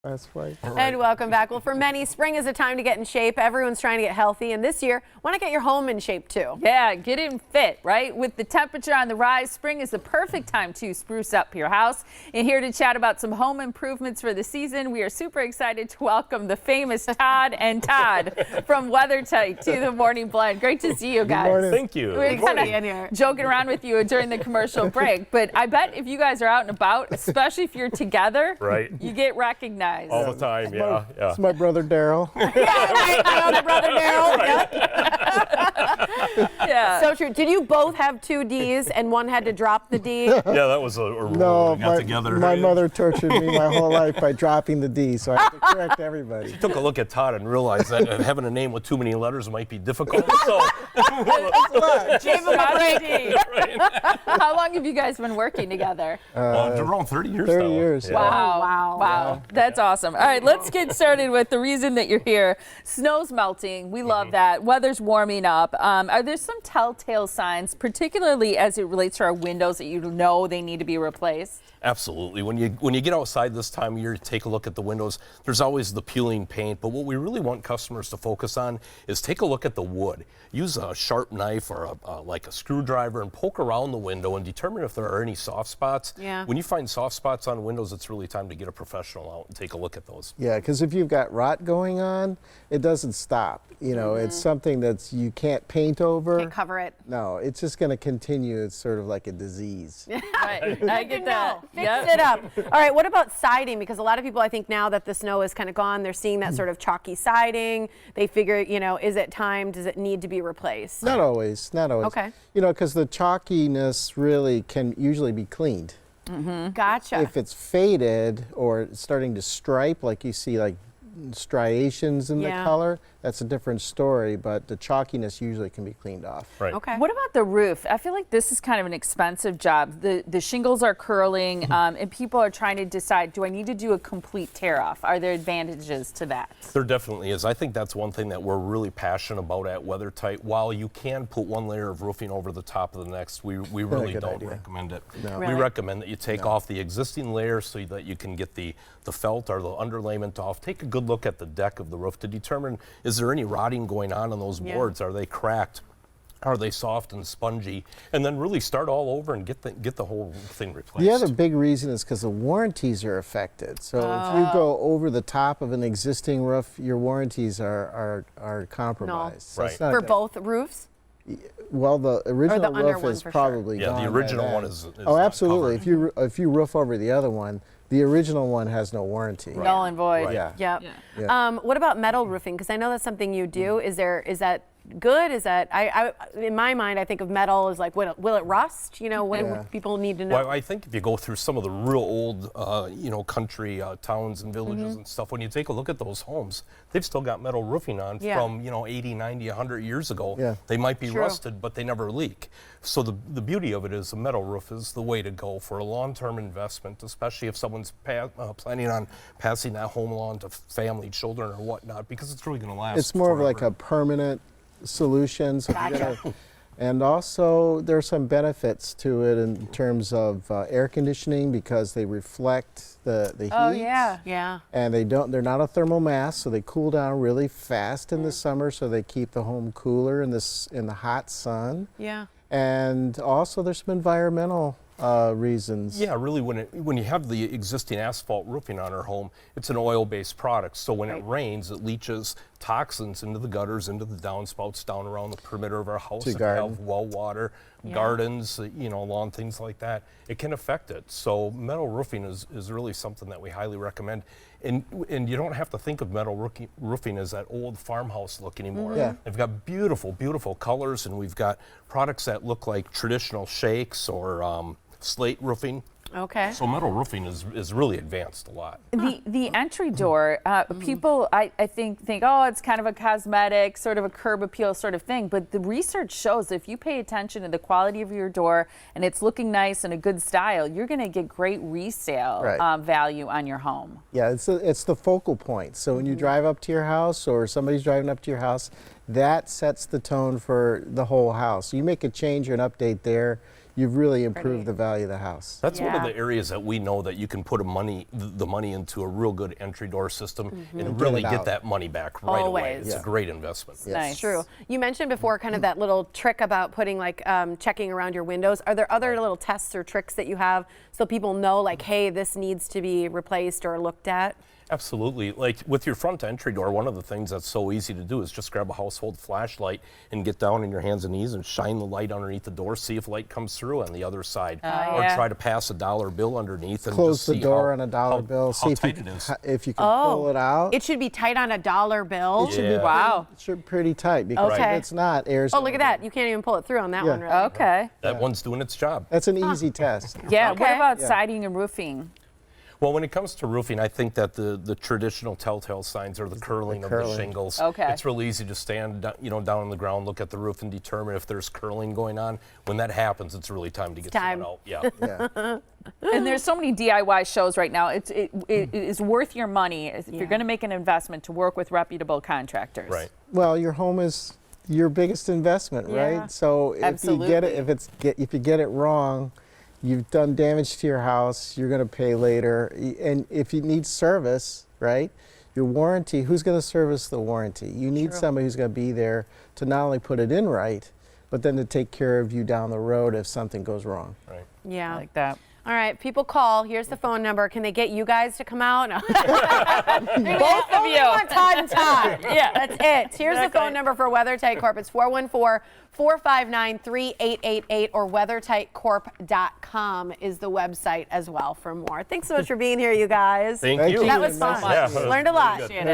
That's right. And welcome back. Well, for many, spring is a time to get in shape. Everyone's trying to get healthy, and this year, why not get your home in shape too? Yeah, get in fit, right? With the temperature on the rise, spring is the perfect time to spruce up your house. And here to chat about some home improvements for the season, we are super excited to welcome the famous Todd and Todd from WeatherTight to the Morning Blend. Great to see you guys. Good morning. Thank you. We were kind of joking around with you during the commercial break, but I bet if you guys are out and about, especially if you're together, Right. you get recognized. All the time, yeah. It's my brother Daryl. My older brother Daryl. Yeah. So true. Did you both have two D's and one had to drop the D? Yeah, that was a rule No, we got together. my mother tortured me my whole life by dropping the D, so I have to correct everybody. Took a look at Todd and realized that having a name with too many letters might be difficult. So, Gave him a break. How long have you guys been working together? around 30 years 30 now. years. Yeah. Wow. That's awesome. All right, let's get started with the reason that you're here. Snow's melting. We love that. Weather's warming up. Are there some telltale signs, particularly as it relates to our windows, that you know they need to be replaced? Absolutely. When you get outside this time of year to take a look at the windows, there's always the peeling paint. But what we really want customers to focus on is take a look at the wood. Use a sharp knife or like a screwdriver and poke around the window and determine if there are any soft spots. Yeah. When you find soft spots on windows, it's really time to get a professional out and take a look at those. Yeah, because if you've got rot going on, it doesn't stop. You know, it's something that's you can't paint over. Can't cover it. No, it's just going to continue. It's sort of like a disease. Right. I get that. Fix it up. All right, what about siding? Because a lot of people, I think now that the snow is kind of gone, they're seeing that sort of chalky siding. They figure, is it time? Does it need to be replaced? Not always. Okay. You know, because the chalkiness really can usually be cleaned. Gotcha. If it's faded or it's starting to stripe, like you see like striations in the Yeah. color, that's a different story, but the chalkiness usually can be cleaned off. Right. Okay. What about the roof? I feel like this is kind of an expensive job. The shingles are curling, and people are trying to decide, do I need to do a complete tear off? Are there advantages to that? There definitely is. I think that's one thing that we're really passionate about at WeatherTight. While you can put one layer of roofing over the top of the next, we really good don't idea. recommend it. No. We Really? recommend that you take off the existing layer so that you can get the felt or the underlayment off. Take a good look at the deck of the roof to determine, is there any rotting going on those Yeah. boards? Are they cracked? Are they soft and spongy? And then really start all over and get the whole thing replaced. The other big reason is because the warranties are affected. So if you go over the top of an existing roof, your warranties are compromised. So it's Right. not For that- both roofs? Well, the original under roof one is for sure. probably Yeah, gone the by original then. one is Oh, not absolutely. covered. If you roof over the other one, the original one has no warranty. Null and void. Right. Yeah. Yep. Yeah. What about metal roofing? Because I know that's something you do. Is that good? Is that I in my mind I think of metal as like will it rust? What do Yeah. people need to know? Well, I think if you go through some of the real old, country towns and villages and stuff, when you take a look at those homes, they've still got metal roofing on Yeah. from 80, 90, 100 years ago. Yeah. They might be True. rusted, but they never leak. So the beauty of it is a metal roof is the way to go for a long-term investment, especially if someone's planning on passing that home along to family, children, or whatnot, because it's really going to last. It's more of forever. like a permanent solution. So if you're Gotcha. gonna- and also there's some benefits to it in terms of air conditioning because they reflect the heat. Oh, yeah. Yeah. And they're not a thermal mass, so they cool down really fast in the summer, so they keep the home cooler in the hot sun. Yeah. And also there's some environmental reasons. Yeah, really, when you have the existing asphalt roofing on our home, it's an oil-based product. So when it rains, it leaches toxins into the gutters, into the downspouts down around the perimeter of our house. To If you garden. have well water, gardens, lawn, things like that, it can affect it. So metal roofing is really something that we highly recommend. And you don't have to think of metal roofing as that old farmhouse look anymore. Yeah. They've got beautiful, beautiful colors, and we've got products that look like traditional shakes or slate roofing. Okay. So metal roofing is really advanced a lot. The entry door, people I think, oh, it's kind of a cosmetic, sort of a curb appeal sort of thing. But the research shows that if you pay attention to the quality of your door and it's looking nice and a good style, you're going to get great resale Right. value on your home. Yeah, it's the focal point. So when you drive up to your house or somebody's driving up to your house, that sets the tone for the whole house. You make a change or an update there, you've really improved the value of the house. That's one of Yeah. the areas that we know that you can put the money into a real good entry door system and really Get it get out. that money back right away. Always. It's Yeah. a great investment. Nice. True. You mentioned before kind of that little trick about putting like checking around your windows. Are there other little tests or tricks that you have so people know like, hey, this needs to be replaced or looked at? Absolutely. Like with your front entry door, one of the things that's so easy to do is just grab a household flashlight and get down on your hands and knees and shine the light underneath the door, see if light comes through on the other side. Or yeah. try to pass a $1 bill underneath and Close just the see door how, on a dollar bill. How See if tight you, it is. if you can pull it out. It should be tight on a dollar bill. It should be Yeah. Wow. it should be pretty tight because Okay. if it's not, air's Oh, gonna look at go. that. You can't even pull it through on that Yeah. one, really. Okay. That one's doing its job. That's an easy test. Yeah. What Okay. about siding and roofing? Well, when it comes to roofing, I think that the traditional telltale signs are the curling of the curling. shingles. Okay. It's real easy to stand down on the ground, look at the roof, and determine if there's curling going on. When that happens, it's really time to get time. someone out. Yeah. Yeah. And there's so many DIY shows right now. It is worth your money if Yeah. you're going to make an investment to work with reputable contractors. Right. Well, your home is your biggest investment, Yeah. right? So if you get it, if you get it wrong, you've done damage to your house. You're going to pay later, and if you need service, right? Your warranty. Who's going to service the warranty? You need somebody who's going to be there to not only put it in right, but then to take care of you down the road if something goes wrong. Right. Yeah. Like that. All right, people call. Here's the phone number. Can they get you guys to come out? No. Both of We you. want Todd and Todd. Yeah. That's it. Here's the Exactly. phone number for WeatherTight Corp. It's 414-459-3888 or weathertightcorp.com is the website as well for more. Thanks so much for being here, you guys. Thank Thank you. you. That was fun. Yeah. Learned a lot. Appreciate it.